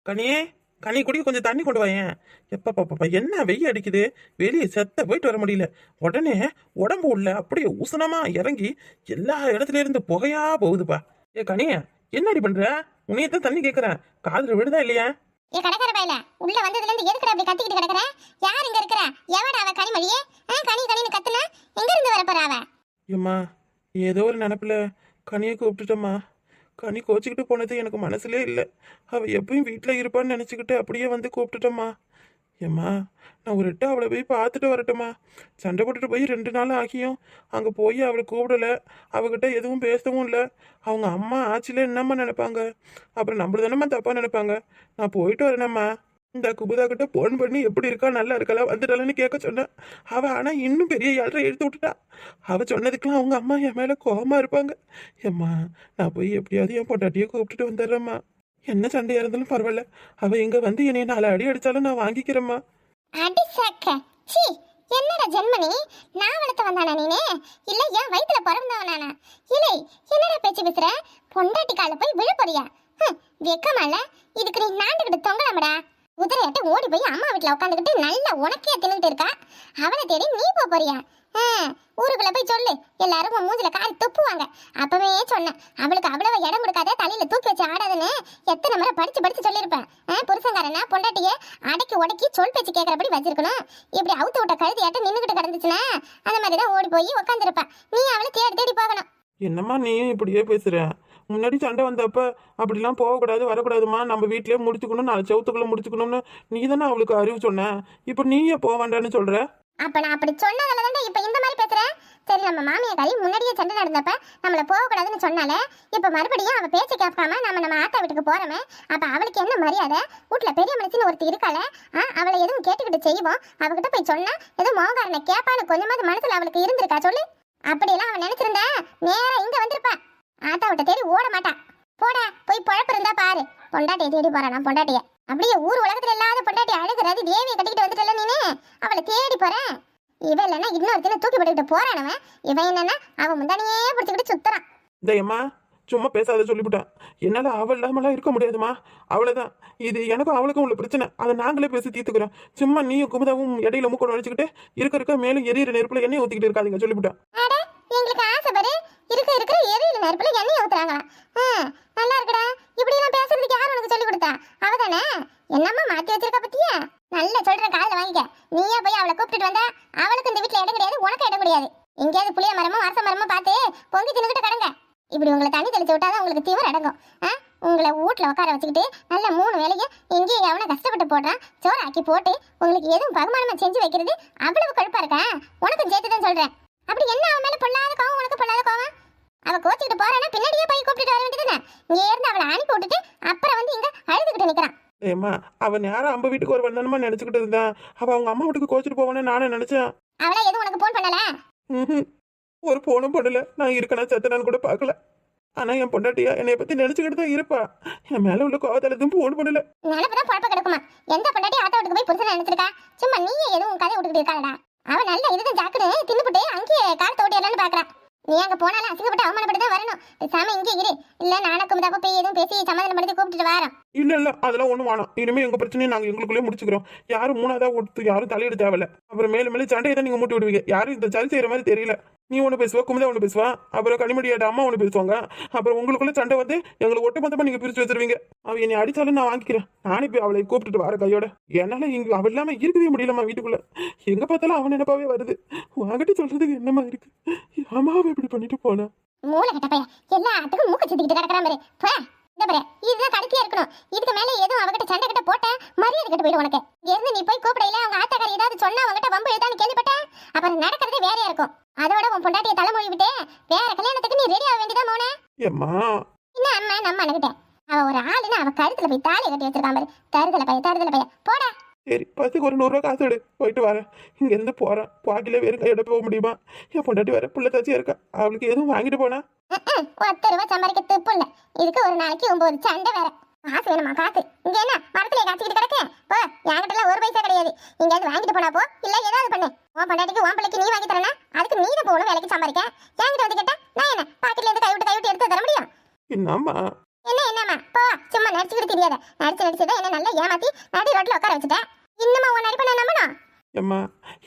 கனியே, கனி குடி, கொஞ்சம் தண்ணி கொண்டு வாயேன். எப்ப பாப்பா என்ன வெயில் அடிக்குது, வெளியே செத்த போயிட்டு வர முடியல. உடனே உடம்பு உள்ள அப்படியே உசனமா இறங்கி எல்லா இடத்துல இருந்து புகையா போகுதுப்பா. ஏ கனிய, என்னடி பண்ற? உன்னையத்தான் தண்ணி கேக்குறேன், காதுல விடுதா இல்லையா? ஏ கடற்கரை பையில உள்ள வந்ததுல இருந்து எதுக்குற அப்படி கத்திக்கிட்டு கிடக்குற? யார் இங்க இருக்கற? எவடா அவ கனிமொழியே? கனி கனின்னு கத்துனா எங்க இருந்து வர போறா அவ? ஏம்மா, ஏதோ ஒரு நினப்புல கனியை கூப்பிட்டுட்டம்மா. கனி கோச்சிக்கிட்டு போனது எனக்கு மனசுலே இல்லை. அவள் எப்பயும் வீட்டில் இருப்பான்னு நினச்சிக்கிட்டு அப்படியே வந்து கூப்பிட்டுட்டம்மா. ஏம்மா, நான் ஒரு எட்டு அவளை போய் பார்த்துட்டு வரட்டும்மா. சண்டை போட்டுட்டு போய் 2 நாள் ஆகியும் அங்கே போய் அவளை கூப்பிடலை. அவகிட்ட எதுவும் பேசவும் இல்லை. அவங்க அம்மா ஆச்சில என்னம்மா நினைப்பாங்க? அப்புறம் நம்மள தானம்மா தப்பாக நினைப்பாங்க. நான் போயிட்டு வரேனம்மா. இந்த குபுதா கிட்ட போன் பண்ணி எப்படி இருக்கா, நல்லா இருக்கலா, வந்துட்டாலன்னு கேட்க சொன்னேன். அவள் ஆனால் இன்னும் பெரிய ஏழரை எடுத்து விட்டுட்டா. அவள் சொன்னதுக்கெல்லாம் அவங்க அம்மா என் மேலே கோபமாக இருப்பாங்க. ஏம்மா, நான் போய் எப்படியாவது என் பொண்டாட்டியை கூப்பிட்டுட்டு வந்துடுறேம்மா. என்ன சண்டையாக இருந்தாலும் பரவாயில்ல, அவள் இங்கே வந்து என்னை 4 அடி அடித்தாலும் நான் வாங்கிக்கிறேம்மா. அடி சாக்க. சீ, என்னடா ஜென்மனி, நான் வளர்த்து வந்தானா நீனே? இல்ல என் வயித்துல பிறந்தவனானா? இல்லை, என்னடா பேச்சு பேசுற? பொண்டாட்டி கால போய் விழ போறியா? வெக்கமால? இதுக்கு நீ நாண்டுகிட்டு தொங்கலாமடா. குதிரையாட்ட ஓடி போய் அம்மா வீட்டுல உட்காந்துக்கிட்டு நல்லா உனக்கே தின்னுட்டு இருக்கா. அவளை தேடி நீ போறியா? ஊருக்குள்ள போய் சொல்லு, எல்லாரும் உன் மூஞ்சில காரி துப்புவாங்க. அப்பவே சொன்னேன், அவளுக்கு அவ்வளவு இடம் கொடுக்காத, தலையில தூக்கி வச்சு ஆடாதுன்னு எத்தனை முறை படிச்சு படிச்சு சொல்லியிருப்பேன். புருஷங்காரனா பொண்டாட்டிய அடக்கி உடக்கி சொல் பேச்சு கேட்கறபடி வச்சிருக்கணும். இப்படி அவுத்து விட்ட கழுதியாட்ட நின்னுகிட்டு கிடந்துச்சுன்னா அந்த மாதிரிதான் ஓடி போய் உட்காந்துருப்பேன். நீ அவளை தேடி தேடி போகணும். என்னம்மா நீயும் இப்படியே பேசுற? முன்னாடி சண்டை வந்தப்ப அப்படிலாம் போகக்கூடாது, வரக்கூடாதுமா, நம்ம வீட்டிலேயே முடிச்சுக்கணும், 4 செவத்துக்குள்ள முடிச்சுக்கணும்னு நீ தானே அவளுக்கு அறிவு சொன்ன. இப்போ நீயே போக வேண்டான்னு சொல்ற. அப்ப நான் அப்படி சொன்னதால தான் இப்ப இந்த மாதிரி பேசுறேன். சரி, நம்ம மாமியா காரி முன்னாடியே சண்டை நடந்தப்ப நம்மள போகக்கூடாதுன்னு சொன்னாலே, இப்ப மறுபடியும் அவ பேச்ச கேட்காம நம்ம ஆத்தா வீட்டுக்கு போறோமே, அப்ப அவளுக்கு என்ன மரியாதை? வீட்டுல பெரிய மனுஷன்னு ஒருத்தி இருக்காள, அவளை எதுவும் கேட்டுக்கிட்டு செய்வோம். அவகிட்ட போய் சொன்னா ஏதோ மோகாரனை கேட்பான்னு கொஞ்சமாவது மனசுல அவளுக்கு இருந்திருக்கா சொல்லு? அப்படியெல்லாம் அவன் நினைச்சிருந்தா நேரா இங்க வந்திருப்பா. ஆத்தா விட்ட தேடி ஓட மாட்டா. போடா, போய் பொழப்பு இருந்தா பாரு. பொண்டாட்டியை தேடி போறானா பொண்டாட்டிய? அப்படியே ஊர் உலகத்துல இல்லாத பொண்டாட்டி அழுகிறது தேவியை கட்டிக்கிட்டு வந்துட்டல நீனு, அவளை தேடி போறேன். இவன் இல்லைன்னா இன்னொருத்தின தூக்கி போட்டுக்கிட்டு போறானவன். இவன் என்னன்னா அவன் முந்தானியே பிடிச்சிக்கிட்டு சுத்துறான். தயம்மா, சும்மா பேசாத சொல்லிவிட்டான். என்னால் அவள் இல்லாமலாம் இருக்க முடியாதுமா. அவ்வளோதான், இது எனக்கும் அவளுக்கும் உள்ள பிரச்சனை. அதை நாங்களே பேசி தீர்த்துக்கிறோம். சும்மா நீயும் குமுதாவும் இடையில மூக்க நுழைச்சிக்கிட்டு இருக்க மேலும் எரியிற நெருப்புல எண்ணெய் ஊற்றிக்கிட்டு இருக்காதீங்க சொல்லிவிட்டான். எங்களுக்கு ஆசை பாரு, இருக்கிற எரியில நெருப்புல எண்ணெய் ஊத்துறாங்களா? நல்லா இருக்கடா. இப்படி எல்லாம் பேசுறதுக்கு யார் உனக்கு சொல்லி கொடுத்தா? அவதானே என்னம்மா மாத்தி வச்சிருக்க பத்தியா? நல்லா சொல்ற, காதுல வாங்கிக்க. நீயே போய் அவளை கூப்பிட்டுட்டு வந்தா அவளுக்கு இந்த வீட்டுல இடம் கிடையாது, உனக்கு இடம் கிடையாது. எங்கேயாவது புளிய மரமோ அரச மரமோ பார்த்து பொங்கி தின்னுக்கிட்டு கடங்க. இப்படி உங்களை தண்ணி தெளிச்சு விட்டாதான் உங்களுக்கு தீவிர அடங்கும். உங்களை வீட்டுல உட்கார வச்சுக்கிட்டு நல்ல 3 வேலையும் எங்கேயும் எவனை கஷ்டப்பட்டு போடுறான் சோறு ஆக்கி போட்டு உங்களுக்கு எதுவும் பகுமானமா செஞ்சு வைக்கிறது அவ்வளவு கடுப்பா இருக்கா? உனக்கு சேர்த்துதான் சொல்றேன். அப்படி என்ன அவன் மேல பொல்லாத கோவம், உனக்கு பொல்லாத கோவம்? அவ கோச்சிக்கிட்டு போறானா பின்னாடியே போய் கூப்பிட்டு வர வேண்டியதுதானே? இங்க இருந்து அவளை அனுப்பி விட்டுட்டு அப்புறம் வந்து இங்க அழுதுகிட்டு நிக்கிறான். ஏம்மா, அவன் நேரம் அம்ப வீட்டுக்கு ஒரு வந்தனமா நினைச்சுக்கிட்டு இருந்தான். அவ அவங்க அம்மா வீட்டுக்கு கோச்சிட்டு போவானே நானே நினைச்சேன். அவளை எதுவும் உனக்கு போன் பண்ணல? ஒரு போனும் பண்ணல. நான் இருக்கனா செத்தனான்னு கூட பார்க்கல. ஆனா என் பொண்டாட்டியா என்னைய பத்தி நினைச்சுக்கிட்டு தான் இருப்பா. என் மேல உள்ள கோவத்தால எதுவும் போன் பண்ணல. நினைப்புதான் குழப்ப கிடக்குமா? எந்த பொண்டாட்டி ஆத்தா வீட்டுக்கு போய் புருஷன் நினைச்சிருக்கா? சும்மா நீயே எதுவும் கதை விட்டுக்கிட்டு இருக்காளடா. அவன் நல்ல இதுதான் ஜாக்குன்னு தின்னுபிட்டு அங்கேயே காலத்தை ஓட்டிடலான்னு பாக்குறா. நீ அங்க போனாலும் அசிங்கப்பட்டு அவமானப்பட்டு தான் வரணும். பேசாம இங்கே இரு. இல்ல நானக்கும் தப்ப போய் எதுவும் பேசி சமாதானப்படுத்தி கூப்பிட்டுட்டு வரோம். இல்ல அதெல்லாம் ஒண்ணும் வேணாம். இனிமே எங்க பிரச்சனையை நாங்க எங்களுக்குள்ளே முடிச்சுக்கிறோம். யாரும் 3ஆவதா ஒருத்து யாரும் தலையிட தேவையில்ல. அப்புறம் மேலும் சண்டையை தான் நீங்க மூட்டி விடுவீங்க. யாரும் இந்த சரி செய்யற மாதிரி தெரியல. நீ ஒண்ணு பேசுவா, குமுதா ஒண்ணு பேசுவா, அப்புறம் கனிமொழியோட அம்மா ஒண்ணு பேசுவாங்க. அப்புறம் உங்களுக்குள்ள சண்டை வந்து எங்களுக்கு ஒட்டுமொத்தமா நீங்க பிரிச்சு வச்சிருவீங்க. அவ என்னை அடிச்சாலும் நான் வாங்கிக்கிறேன். நானே போய் அவளை கூப்பிட்டுட்டு வர கையோட. என்னால இங்க அவள் இல்லாம இருக்கவே முடியலமா வீட்டுக்குள்ள. எங்க பார்த்தாலும் அவன் நினைப்பாவே வருது. வாங்கிட்டு சொல்றதுக்கு என்னமா இருக்கு? அம்மாவை இப்படி பண்ணிட்டு போனா மூளை கட்ட பையன் எல்லாத்துக்கும் மூக்க சுத்திக்கிட்டு கிடக்குற மாதிரி. இந்த பாரு, இதுதான் கடைசியா இருக்கணும். இதுக்கு மேல எதுவும் அவகிட்ட சண்டை கிட்ட போட்ட மரியாதை கிட்ட போயிடும் உனக்கு. இங்க இருந்து நீ போய் கூப்பிடல, அவங்க ஆத்தாக்காரி ஏதாவது சொன்னா அவங்ககிட்ட வம்பு எழுதான்னு கேள்விப்பட்டேன். அப்புறம் நடக்கிறதே வேறையா இருக்கும். அதோட உன் பொண்டாட்டிய தலைமொழி விட்டு வேற கல்யாணத்துக்கு நீ ரெடி ஆக வேண்டியதா மோனே. ஏம்மா, என்ன அம்மா நம்ம அனுகிட்ட அவ ஒரு ஆளுன்னு அவ கழுத்துல போய் தாலி கட்டி வச்சிருக்கான் பாரு. தருதல பைய போடா. சரி, பஸ்ஸுக்கு ஒரு 100 ரூபா காசு எடு, போயிட்டு வரேன். இங்க இருந்து போறேன். பாக்கில வேறு கையோட போக முடியுமா? என் பொண்டாட்டி வேற புள்ள தாச்சியா இருக்கா. அவளுக்கு எதுவும் வாங்கிட்டு போனா 10 ரூபா சம்பாதிக்க துப்பு இல்ல. இதுக்கு ஒரு நாளைக்கு 9 சண்டை வேற. காசு வேணுமா? காசு இங்க என்ன மரத்துல காய்ச்சிக்கிட்டு கிடக்கு? போ, என்கிட்ட 1 பைசா கிடையாது. இங்கேயாவது வாங்கிட்டு போனா போ, இல்ல ஏதாவது பண்ணு. உன் பொண்டாட்டிக்கு உன் பிள்ளைக்கு நீ வாங்கி தரனா? அதுக்கு நீ தான் போகணும் வேலைக்கு சம்பாதிக்க. என்கிட்ட வந்து கேட்டா நான் என்ன பாக்கெட்ல இருந்து கைவிட்டு எடுத்து தர முடியும்? என்னம்மா? என்ன பின்ன என்னம்மா போ, சும்மா நடிச்சுக்கிட்டு தெரியாத. நடிச்சுதான் என்ன நல்லா ஏமாத்தி நடு ரோட்ல உட்கார வச்சுட்டேன். இன்னுமா உன் நடிப்பை நான் நம்பணும்? ஏம்மா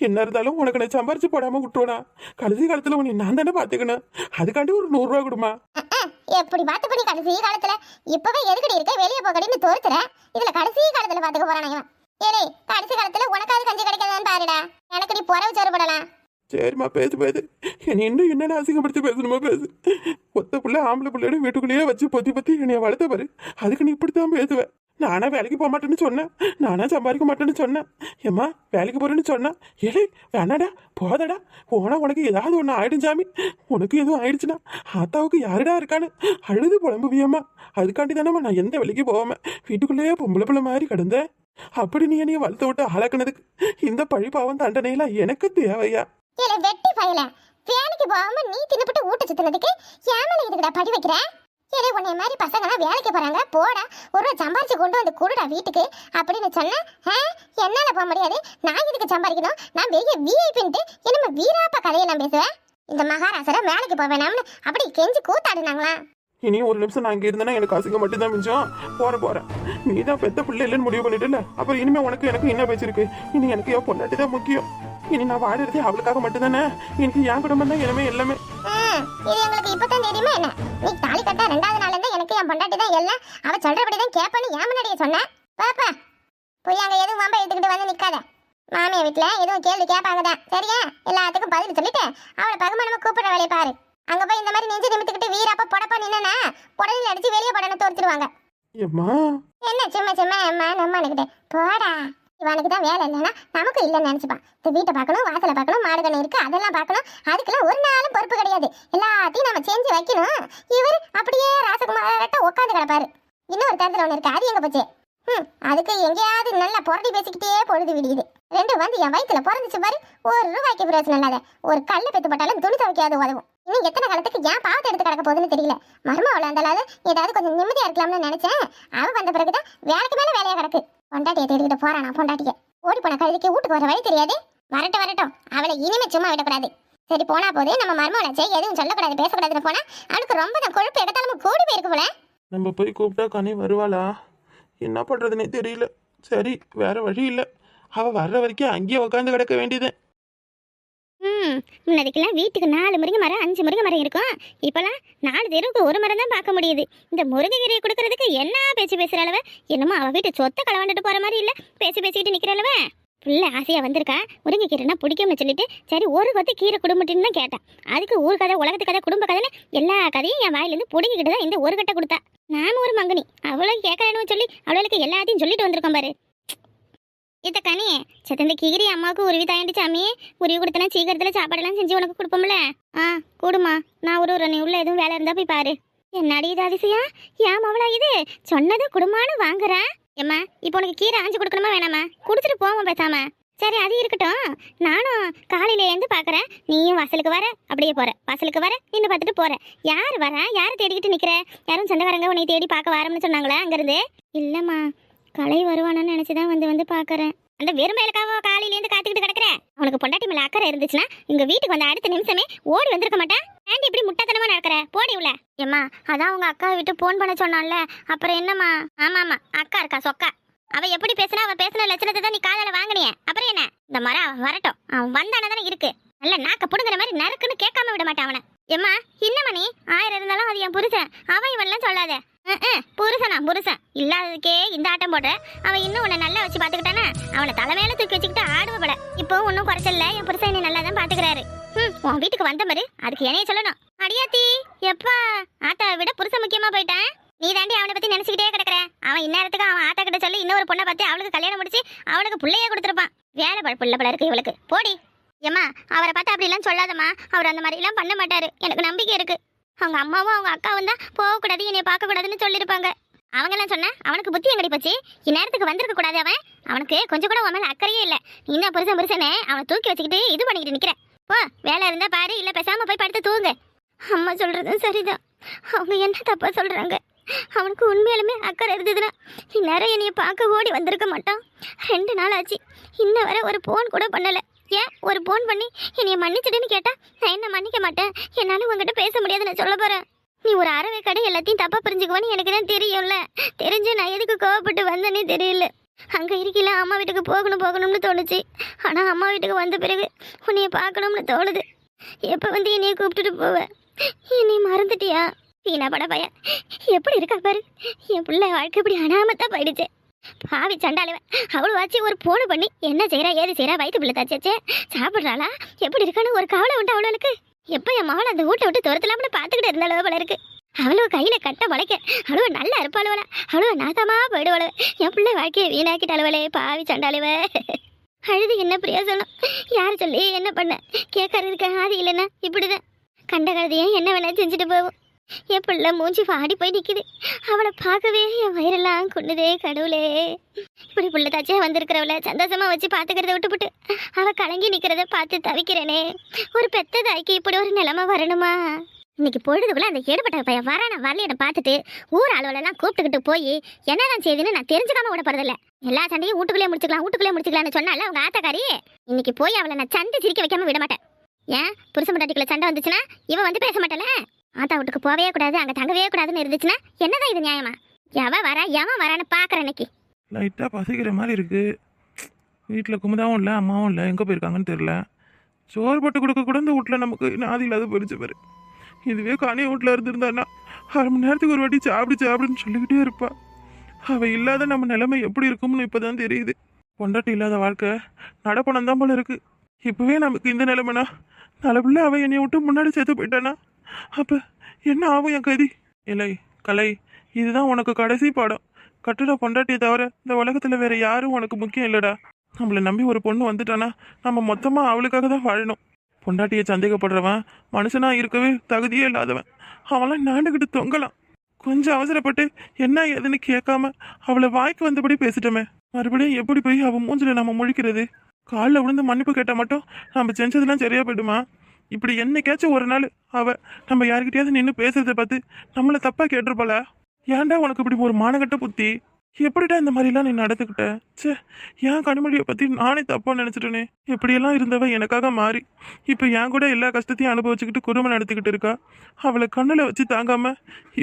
என்ன இருந்தாலும் உனக்கு நான் சம்பாரிச்சு போடாம விட்டுருவா. கடைசி காலத்துல உன்னை நான் தானே பாத்துக்கணும். அதுக்காண்டி ஒரு 100 ரூபா கொடுமா. எப்படி பார்த்து பண்ணி கடைசி காலத்துல இப்பவே எதுக்கடி இருக்க, வெளியே போகடின்னு தோறுத்துற. இதுல கடைசி காலத்துல பாத்துக்க போறானே. ஏலே, கடைசி காலத்துல உனக்காவது கஞ்சி கிடைக்காதான்னு பாருடா. எனக்கு நீ புறவு சோறுபடலாம். சரிம்மா பேசு. என்னை இன்னும் என்னென்ன அசிங்கப்படுத்தி பேசணுமா பேசு. ஒத்த பிள்ளை ஆம்பளை பிள்ளையோட வீட்டுக்குள்ளேயே வச்சு பொத்தி என்னைய வளர்த்த பாரு. அதுக்கு நீ இப்படித்தான் பேசுவேன். நானா வேலைக்கு போக மாட்டேன்னு சொன்னேன், நானா சம்பாதிக்க மாட்டேன்னு சொன்னேன். ஏம்மா வேலைக்கு போறேன்னு சொன்னேன். ஏலே வேணாடா போதடா, போனா உனக்கு ஏதாவது ஒன்று ஆயிடும் சாமி. உனக்கு எதுவும் ஆயிடுச்சுன்னா ஆத்தாவுக்கு யாருடா இருக்கான்னு அழுது புலம்புவியம்மா. அதுக்காண்டி தானேம்மா நான் எந்த வேலைக்கு போகாம வீட்டுக்குள்ளேயே பொம்பளை பிள்ளை மாதிரி கிடந்தேன். அப்படி நீ என்னைய வளர்த்து விட்டு ஆளாக்குனதுக்கு இந்த பழி பாவம் தண்டனையெல்லாம் எனக்கு தேவையா? ஏலே வெட்டி பயல, வேலைக்கு போகாம நீ தின்னுபிட்டு ஊட்ட சுத்தினதுக்கு ஏமல இதுக்குடா படி வைக்கிற? ஏலே, உன்னை மாதிரி பசங்கலாம் வேலைக்கு போறாங்க, போடா 1 ரூபா சம்பாரிச்சு கொண்டு வந்து கொடுடா வீட்டுக்கு அப்படின்னு சொன்னா என்னால போக முடியாது. நான் இதுக்கு சம்பாதிக்கணும், நான் பெரிய விஐபின்ட்டு என்னமா வீராப்பா கதையெல்லாம் பேசுவேன். இந்த மகாராசரை வேலைக்கு போவேனாம்னு அப்படி கெஞ்சி கூத்தாடுனாங்களா? இனி ஒரு நிமிஷம் நான் இங்கே இருந்தேன்னா எனக்கு அசிங்க மட்டும்தான் மிஞ்சம். போறேன். நீ தான் பெத்த பிள்ளை இல்லைன்னு முடிவு பண்ணிட்டுல, அப்புறம் இனிமே உனக்கு எனக்கு என்ன பேச்சிருக்கு? இனி எனக்கு என் பொண்டாட்டி தான் முக்கியம். இனி நான் வாடுறதே அவளுக்காக மட்டும்தானே. எனக்கு என் குடும்பம் தான் இனிமே எல்லாமே. இது எங்களுக்கு இப்பதான் தெரியுமா என்ன? நீ தாலி கட்ட 2வது நாள்ல இருந்து எனக்கு என் பொண்டாட்டி தான் எல்லாம், அவ சொல்றபடிதான் கேட்பேன்னு ஏன் முன்னாடியே சொன்னேன். பாப்பா போய் அங்க எதுவும் வம்ப எடுத்துக்கிட்டு வந்து நிக்காத. மாமியா வீட்டுல எதுவும் கேள்வி கேட்பாங்கதான், சரியா? எல்லாத்துக்கும் பதில் சொல்லிட்டு அவளை பகுமானமா கூப்பிடுற வேலையை பாரு. அங்க போய் இந்த மாதிரி நெஞ்சு நிமித்துக்கிட்டு வீராப்பா பொடப்பா நின்னா புடலில் அடிச்சு வெளியே படன தோர்த்துருவாங்க. என்ன சும்மா அம்மா நம்ம நினைக்கிட்டே போடா. இவனுக்கு தான் வேலை இல்லைன்னா நமக்கு இல்லைன்னு நினைச்சுப்பான். இந்த வீட்டை பார்க்கணும், வாசலை பார்க்கணும், மாடு கண்ணு இருக்கு, அதெல்லாம் பார்க்கணும். அதுக்கெல்லாம் ஒரு நாளும் பொறுப்பு கிடையாது. எல்லாத்தையும் நம்ம செஞ்சு வைக்கணும். இவர் அப்படியே ராசகுமாரட்ட உட்காந்து கிடப்பாரு. இன்னொரு தரத்துல ஒண்ணு இருக்கு, அது எங்க போச்சு? அதுக்கு எங்கேயாவது நல்லா புரட்டி பேசிக்கிட்டே பொழுது விடியுது. 2 வந்து என் வயிற்றுல பிறந்துச்சு பாரு. 1 ரூபாய்க்கு பிரயோசனம் இல்லாத ஒரு கல்ல பெத்து போட்டாலும் துணி துவைக்காது உதவும். இன்னும் எத்தனை காலத்துக்கு ஏன் பாவத்தை எடுத்து கிடக்க போகுதுன்னு தெரியல. மருமவள அந்தளாவது ஏதாவது கொஞ்சம் நிம்மதியா இருக்கலாம்னு நினைச்சேன். அவன் வந்த பிறகுதான் வேலைக்கு மேல வேலையா கிடக்கு. பொண்டாட்டியை தேடிக்கிட்டு போறானா பொண்டாட்டிய. ஓடி போன கழுதிக்கு வீட்டுக்கு வர வழி தெரியாது. வரட்டும், அவளை இனிமே சும்மா விடக்கூடாது. சரி போனா போது, நம்ம மருமவளை எதுவும் சொல்லக்கூடாது, பேசக்கூடாதுன்னு போனா அவளுக்கு ரொம்ப தான் கொழுப்பு எடுத்தாலும் கூடி போயிருக்கு போல. நம்ம போய் கூப்பிட்டா கனி வருவாளா? என்ன பண்றதுன்னே தெரியல. சரி வேற வழி இல்லை, அவ வர்ற வரைக்கும் அங்கேயே உட்காந்து கிடக்க வேண்டியது. முன்னாடிக்கெல்லாம் வீட்டுக்கு 4 முருங்கை மரம் 5 முருங்கை மரம் இருக்கும். இப்பெல்லாம் 4 தெருவுக்கு 1 மரம் தான் பார்க்க முடியுது. இந்த முருங்கைக்கீரையை கொடுக்கறதுக்கு என்ன பேச்சு பேசுற அளவ? என்னமோ அவ வீட்டு சொத்தை களவாண்டுட்டு போற மாதிரி இல்ல, பேசிக்கிட்டு நிக்கிற அளவ. புள்ள ஆசையா வந்திருக்கா, முருங்கைக்கீரைனா பிடிக்கும்னு சொல்லிட்டு சரி ஒரு கொத்து கீரை குடும்பட்டின்னு தான் கேட்டான். அதுக்கு ஊர் கதை, உலகத்து கதை, குடும்ப கதைன்னு எல்லா கதையும் என் வாயிலிருந்து பிடிங்கிக்கிட்டு தான் இந்த ஒரு கட்டை கொடுத்தா. நானும் ஒரு மங்கனி அவளும் கேட்கறேன்னு சொல்லி அவளுக்கு எல்லாத்தையும் சொல்லிட்டு வந்திருக்கோம் பாரு. இத்த கனி சத்த கீரி அம்மாவுக்கு உருவி தாயண்டி சாமி, உருவி கொடுத்தனா சீக்கிரத்துல சாப்பாடெல்லாம் செஞ்சு உனக்கு கொடுப்போம்ல. கூடுமா, நான் ஒரு நீ உள்ள எதுவும் வேலை இருந்தா போய் பாரு. என்னடி இது அதிசயா? ஏன் அவளா இது சொன்னது குடும்பம்னு வாங்குறா? ஏம்மா இப்போ உனக்கு கீரை ஆஞ்சு கொடுக்கணுமா வேணாமா? குடிச்சிட்டு போவோம் பேசாம. சரி அது இருக்கட்டும், நானும் காலையில இருந்து பாக்குறேன். நீயும் வாசலுக்கு வர அப்படியே போற, வாசலுக்கு வர நின்று பார்த்துட்டு போற. யார் வரா? யாரை தேடிக்கிட்டு நிக்கிற? யாரும் சொந்தக்காரங்க உன்னை தேடி பார்க்க வரணும்னு சொன்னாங்களா அங்கிருந்து? இல்லம்மா, கலை வருவானு நினைச்சுதான் வந்து பாக்குறேன். அந்த வெறுமையிலுக்காக காலையிலேருந்து காத்துக்கிட்டு கிடக்குற. அவனுக்கு பொண்டாட்டி மேல அக்கறை இருந்துச்சுன்னா இங்க வீட்டுக்கு வந்த அடுத்த நிமிஷமே ஓடி வந்திருக்க மாட்டேன். ஏன்டி இப்படி முட்டாத்தனமா நடக்கிற? போடி உள்ள. ஏம்மா அதான் உங்க அக்கா விட்டு போன் பண்ண சொன்னான்ல, அப்புறம் என்னம்மா? ஆமாமா, அக்கா இருக்கா சொக்கா. அவ எப்படி பேசுனா, அவ பேசுன லட்சணத்தை தான் நீ காதால வாங்கினிய. அப்புறம் என்ன? இந்த மரம் வரட்டும், அவன் வந்தானே தானே இருக்கு. நல்ல நாக்க புடுங்குற மாதிரி நறுக்குன்னு கேட்காம விட மாட்டான் அவனை. ஏம்மா என்னம்மா நீ 1000 இருந்தாலும் அது என் புருஷன், அவன் இவன்லாம் சொல்லாத. புருஷன் இல்லாததுக்கே இந்த ஆட்டம் போடுற. அவன் இன்னும் உன்னை நல்லா வச்சு பாத்துக்கிட்டானா அவனை தலைமையில தூக்கி வச்சுக்கிட்டு ஆடுவப்பட. இப்போ ஒன்னும் குறைச்சல, என் புருஷன் என்னை நல்லா தான் பாத்துக்கிறாரு. உன் வீட்டுக்கு வந்த மாதிரி அதுக்கு என்னைய சொல்லணும். அடியாத்தி எப்பா ஆத்தாவை விட புருஷன் முக்கியமா போயிட்டான். நீ தாண்டி அவனை பத்தி நினைச்சுக்கிட்டே கிடக்குற. அவன் இந்நேரத்துக்கு அவன் ஆத்தா கிட்ட சொல்லி இன்னொரு பொண்ணை பார்த்து அவளுக்கு கல்யாணம் முடிச்சு அவளுக்கு பிள்ளைய கொடுத்துருப்பான். வேலை பழப்புள்ள பல இருக்கு இவளுக்கு. போடி. ஏம்மா அவரை பார்த்து அப்படி எல்லாம் சொல்லாதம்மா, அவர் அந்த மாதிரி எல்லாம் பண்ண மாட்டாரு, எனக்கு நம்பிக்கை இருக்கு. அவங்க அம்மாவும் அவங்க அக்காவும் தான் போகக்கூடாது, என்னை பார்க்க கூடாதுன்னு சொல்லியிருப்பாங்க. அவங்க எல்லாம் சொன்ன அவனுக்கு புத்தி எங்கடி போச்சு? இந்நேரத்துக்கு வந்திருக்க கூடாது. அவனுக்கு கொஞ்சம் கூட உன் மேல அக்கறையே இல்லை. நீ தான் புருஷனே அவனை தூக்கி வச்சுக்கிட்டு இது பண்ணிக்கிட்டு நிக்கிற. போ, வேலை இருந்தா பாரு, இல்ல பேசாம போய் படுத்து தூங்கு. அம்மா சொல்றதும் சரிதான். அவங்க என்ன தப்பா சொல்றாங்க? அவனுக்கு உண்மையாலுமே அக்கறை இருந்ததுன்னா இந்நேரம் என்னைய பார்க்க ஓடி வந்திருக்க மாட்டான். 2 நாள் ஆச்சு, இன்ன வரை ஒரு போன் கூட பண்ணல. ஏன் ஒரு போன் பண்ணி என்னைய மன்னிச்சிடுன்னு கேட்டா நான் என்ன மன்னிக்க மாட்டேன், என்னால உங்ககிட்ட பேச முடியாதுன்னு சொல்ல போறேன். நீ ஒரு அறவை கடை எல்லாத்தையும் தப்பா புரிஞ்சுக்குவான்னு எனக்கு தான் தெரியும்ல. தெரிஞ்சு நான் எதுக்கு கோவப்பட்டு வந்தேனே தெரியல. அங்க இருக்கல அம்மா வீட்டுக்கு போகணும்னு தோணுச்சு. ஆனா அம்மா வீட்டுக்கு வந்த பிறகு உன்னைய பார்க்கணும்னு தோணுது. எப்ப வந்து என்னைய கூப்பிட்டுட்டு போவ? என்னை மறந்துட்டியா? வீணா பட பையன் எப்படி இருக்கா பாரு. என் பிள்ளை வாழ்க்கை இப்படி அனாமத்தா போயிடுச்சு. பாவி சண்டாளவன். அவளு வாச்சு ஒரு போன பண்ணி என்ன செய்யறா ஏது செய்யறா வயிற்று பிள்ளை தாச்சே சாப்பிட்றாளா எப்படி இருக்கான்னு ஒரு கவலை உண்டு அவளுக்கு. எப்ப என் மகள் அந்த வீட்டை விட்டு துரத்தலாம்னு பார்த்துக்கிட்டு இருந்தாலும் போல இருக்கு. அவ்வளவு கையில கட்ட முளைக்க அவ்வளவு நல்லா இருப்பாளுவல அவ்வளவு நாசமா போயிடுவாளு. என் பிள்ளை வாழ்க்கையை வீணாக்கிட்டாளுவலே பாவி சண்டாளுவ. அழுது என்ன பிரயோசனம்? யார் சொல்லி என்ன பண்ண கேட்கறதுக்கு ஆதி இல்லைன்னா இப்படிதான் கண்ட கழுதையும் என்ன வேணா செஞ்சுட்டு போவோம். என் பிள்ளை மூஞ்சி வாடி போய் நிக்குது. அவளை பார்க்கவே என் வயிறெல்லாம் கொண்டுதே கடவுளே. இப்படி பிள்ளை தாச்சே வந்திருக்கிறவளை சந்தோஷமா வச்சு பார்த்துக்கிறத விட்டுப்புட்டு அவ கலங்கி நிக்கிறத பார்த்து தவிக்கிறேனே. ஒரு பெத்த தாய்க்கு இப்படி ஒரு நிலைமை வரணுமா? இன்னைக்கு பொழுதுக்குள்ள அந்த ஏடுபட்ட பையன் வரான வரலையை பார்த்துட்டு ஊர் அலுவலெல்லாம் கூப்பிட்டுக்கிட்டு போய் என்னதான் செய்யுதுன்னு நான் தெரிஞ்சுக்காம விட போறதில்ல. எல்லா சண்டையும் வீட்டுக்குள்ளே முடிச்சுக்கலாம்னு சொன்னால அவங்க ஆத்தக்காரி. இன்னைக்கு போய் அவளை நான் சண்டை சிரிக்க வைக்காம விட மாட்டேன். ஏன் புருஷ முட்டாட்டிக்குள்ள சண்டை வந்துச்சுன்னா இவன் வந்து பேச மாட்டல? ஆத்தா வீட்டுக்கு போவே கூடாது அங்க தங்கவே கூடாதுன்னு இருந்துச்சுன்னா என்னதான் இது நியாயமா? எவன் வரான்னு பாக்குறேன். இன்னைக்கு லைட்டாக பசிக்கிற மாதிரி இருக்கு. வீட்டில் குமுதாவும் இல்லை அம்மாவும் இல்லை, எங்கே போயிருக்காங்கன்னு தெரில. சோறு போட்டு கொடுக்க கூட இந்த வீட்டில் நமக்கு நாதி இல்லாத போயிடுச்சு பாரு. இதுவே காணிய வீட்டில் இருந்திருந்தான்னா 1/2 மணி நேரத்துக்கு ஒரு வாட்டி சாப்பிடுன்னு சொல்லிக்கிட்டே இருப்பா. அவள் இல்லாத நம்ம நிலைமை எப்படி இருக்கும்னு இப்போ தான் தெரியுது. பொண்டாட்டி இல்லாத வாழ்க்கை நடப்பணம் தான் போல இருக்கு. இப்போவே நமக்கு இந்த நிலைமைனா நல்லபிள்ளை அவள் என்னை விட்டு முன்னாடி சேர்த்து போயிட்டானா அப்போ என்ன ஆகும் என் கதி? இல்லை கலை, இதுதான் உனக்கு கடைசி பாடம். கட்டுட பொண்டாட்டியை தவிர இந்த உலகத்தில் வேற யாரும் உனக்கு முக்கியம் இல்லைடா. நம்மளை நம்பி ஒரு பொண்ணு வந்துட்டானா நம்ம மொத்தமாக அவளுக்காக தான் வாழணும். பொண்டாட்டியை சந்தேகப்படுறவன் மனுஷனாக இருக்கவே தகுதியே இல்லாதவன். அவன்லாம் நாண்டுக்கிட்டு தொங்கலாம். கொஞ்சம் அவசரப்பட்டு என்ன ஏதுன்னு கேட்காம அவளை வாய்க்கு வந்தபடி பேசிட்டோமே. மறுபடியும் எப்படி போய் அவள் மூஞ்சில் நம்ம முழிக்கிறது? காலில் விழுந்து மன்னிப்பு கேட்டால் மட்டும் நம்ம செஞ்சதெல்லாம் சரியா போயிடுமா? இப்படி என்னைக்காச்சும் ஒரு நாள் அவள் நம்ம யாருக்கிட்டையாவது நின்று பேசுறதை பார்த்து நம்மளை தப்பாக கேட்டிருப்பாளா? ஏன்டா உனக்கு இப்படி ஒரு மானகட்ட புத்தி? எப்படிடா இந்த மாதிரிலாம் நீ நடந்துக்கிட்ட? சே, ஏன் கனிமொழியை பற்றி நானே தப்பாக நினச்சிட்டேனே. எப்படியெல்லாம் இருந்தவ எனக்காக மாறி இப்போ என் கூட எல்லா கஷ்டத்தையும் அனுபவிச்சுக்கிட்டு குடும்பம் நடத்திக்கிட்டு இருக்கா. அவளை கண்ணில் வச்சு தாங்காம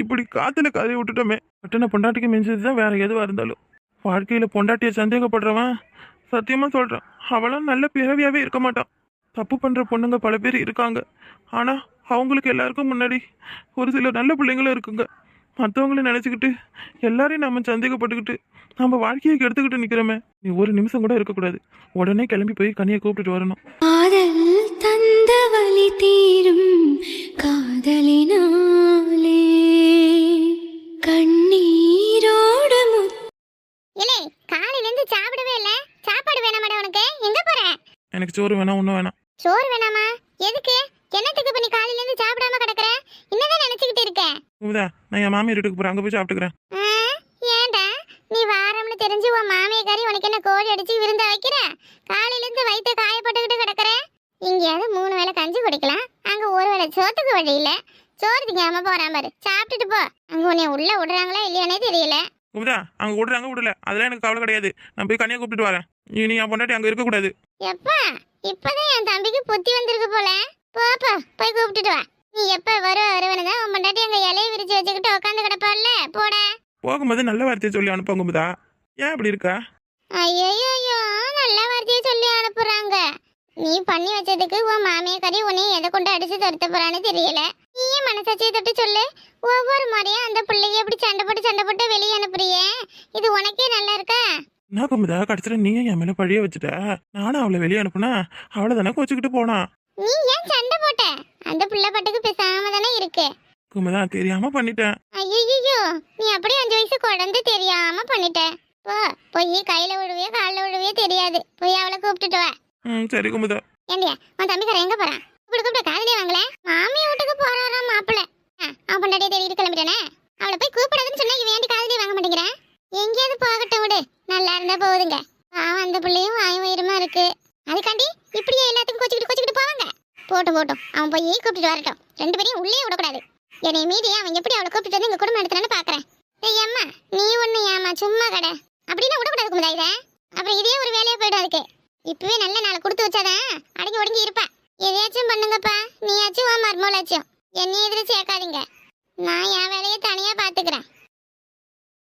இப்படி காற்றுல கதையை விட்டுட்டோமே. கட்டின பொண்டாட்டிக்கு மிஞ்சது தான் வேற எதுவாக இருந்தாலும். வாழ்க்கையில் பொண்டாட்டியை சந்தேகப்படுறவன் சத்தியமாக சொல்கிறான் அவளாம் நல்ல பிறவியாகவே இருக்க மாட்டான். தப்பு பண்ணுற பொண்ணுங்க பல பேர் இருக்காங்க. ஆனால் அவங்களுக்கு எல்லாருக்கும் முன்னாடி ஒரு சில நல்ல பிள்ளைங்களும் இருக்குங்க. மற்றவங்கள நினச்சிக்கிட்டு எல்லாரையும் நம்ம சந்தேகப்பட்டுக்கிட்டு நம்ம வாழ்க்கையை கெடுத்துக்கிட்டு நிற்கிறோமே. நீ ஒரு நிமிஷம் கூட இருக்கக்கூடாது. உடனே கிளம்பி போய் கனியை கூப்பிட்டுட்டு வரணும். காதல் தந்த வலி தீரும் காதலினாலே கண்ணீரோடு இல்லை காலையிலேருந்து சாப்பிடவே இல்லை. சாப்பாடு வேணாமாடா உனக்கு? எங்க போற? எனக்கு சோறு வேணாம், ஒன்றும் வேணாம். சோறு வேணாமா? எதுக்கு? என்னத்துக்கு இப்ப நீ காலையிலேருந்து சாப்பிடாம கிடக்குற? என்னதான் நினைச்சுக்கிட்டு இருக்க? குமுதா, நான் என் மாமியார் வீட்டுக்கு போகிறேன், அங்கே போய் சாப்பிட்டுக்கிறேன். ஏன்டா நீ வாரம்னு தெரிஞ்சு உன் மாமியக்காரி உனக்கு என்ன கோழி அடிச்சு விருந்த வைக்கிற? காலையிலேருந்து வயிற்று காயப்பட்டுக்கிட்டு கிடக்குற. இங்கேயாவது 3 வேளை கஞ்சி குடிக்கலாம், அங்க ஒரு வேளை சோத்துக்கு வழி இல்ல. சோறு திங்காம போறான் பாரு. சாப்பிட்டுட்டு போ. அங்க உன்னை உள்ள விடுறாங்களா இல்லையானே தெரியல. குமுதா, அங்கே விடுறாங்க விடல அதெல்லாம் எனக்கு கவலை கிடையாது. நான் போய் கனியை கூப்பிட்டுட்டு வரேன். நீ என் பொண்டாட்டி அங்கே இருக்கக்கூடாது. எப்பா இப்பதான் என் தம்பிக்கு புத்தி வந்திருக்கு போல. போப்பா போய் கூப்பிட்டுட்டு வா. நீ எப்ப வருவனதான் உன் பொண்டாட்டி அங்க இலையை விரிச்சு வச்சுக்கிட்டு உட்காந்து கிடப்பாள்ல. போட. போகும்போது நல்ல வார்த்தையை சொல்லி அனுப்ப குமுதா. ஏன் அப்படி இருக்கா? ஐயோ நல்ல வார்த்தையை சொல்லி அனுப்புறாங்க. நீ பண்ணி வச்சதுக்கு உன் மாமியக்காரி உன்னை எதை கொண்டு அடிச்சு துரத்த போறான்னு தெரியல. நீயே மனசாட்சியை தொட்டு சொல்லு. ஒவ்வொரு முறையும் அந்த பிள்ளைய எப்படி சண்டை போட்டு வெளியே அனுப்புறியே, இது உனக்கே நல்லா இருக்கா? என்ன குமுதா, கடைசியில் நீயே என் மேலே பழிய வச்சுட்ட. நானும் அவளை வெளியே அனுப்புனா அவளை தானே கோச்சிக்கிட்டு போனா. நீ ஏன் சண்டை போட்ட? அந்த பிள்ளை பாட்டுக்கு பேசாம தானே இருக்கு. குமுதா, தெரியாம பண்ணிட்டேன். ஐயோ நீ அப்படி 5 வயசு குழந்தை தெரியாம பண்ணிட்ட. போய் கையில விழுவியோ காலில் விழுவியோ தெரியாது. போய் அவளை கூப்பிட்டுட்டு வா. சரி குமுதா. ஏண்டியா உன் தம்பிக்கார எங்க போறான்? கூப்பிட்டு காதலே வாங்கல. மாமியா வீட்டுக்கு போறாராம் மாப்பிள்ள. அவன் பொண்டாட்டியை தேடிட்டு கிளம்பிட்டானே. அவளை போய் கூப்பிடாதுன்னு சொன்னா இவன் ஏண்டி காதலே வாங்க மாட்டேங்கிறேன்? எங்கேயாவது போகட்டும் விடு, நல்லா இருந்தா போகுதுங்க. அந்த பிள்ளையும் வாய் வயிறுமா இருக்கு. அதுக்காண்டி இப்படியே எல்லாத்துக்கும் கோச்சிக்கிட்டு போவாங்க. போட்டும் அவன் போய் கூப்பிட்டு வரட்டும். 2 பேரையும் உள்ளே விடக்கூடாது. என்னை மீறி அவன் எப்படி அவளை கூப்பிட்டு வந்து எங்க குடும்பம் எடுத்துறான்னு பாக்குறேன். ஏய் அம்மா, நீ ஒண்ணு ஏமா சும்மா கடை அப்படின்னா விடக்கூடாது குமுதா. இதை அப்புறம் இதே ஒரு வேலையா போயிடும். அதுக்கு இப்பவே நல்ல நாளை கொடுத்து வச்சாதான் அடங்கி ஒடுங்கி இருப்பா. எதையாச்சும் பண்ணுங்கப்பா. நீயாச்சும் உன் மர்மோலாச்சும் என்னை எதிர சேர்க்காதீங்க. நான் என் வேலையை தனியா பாத்துக்கிறேன்.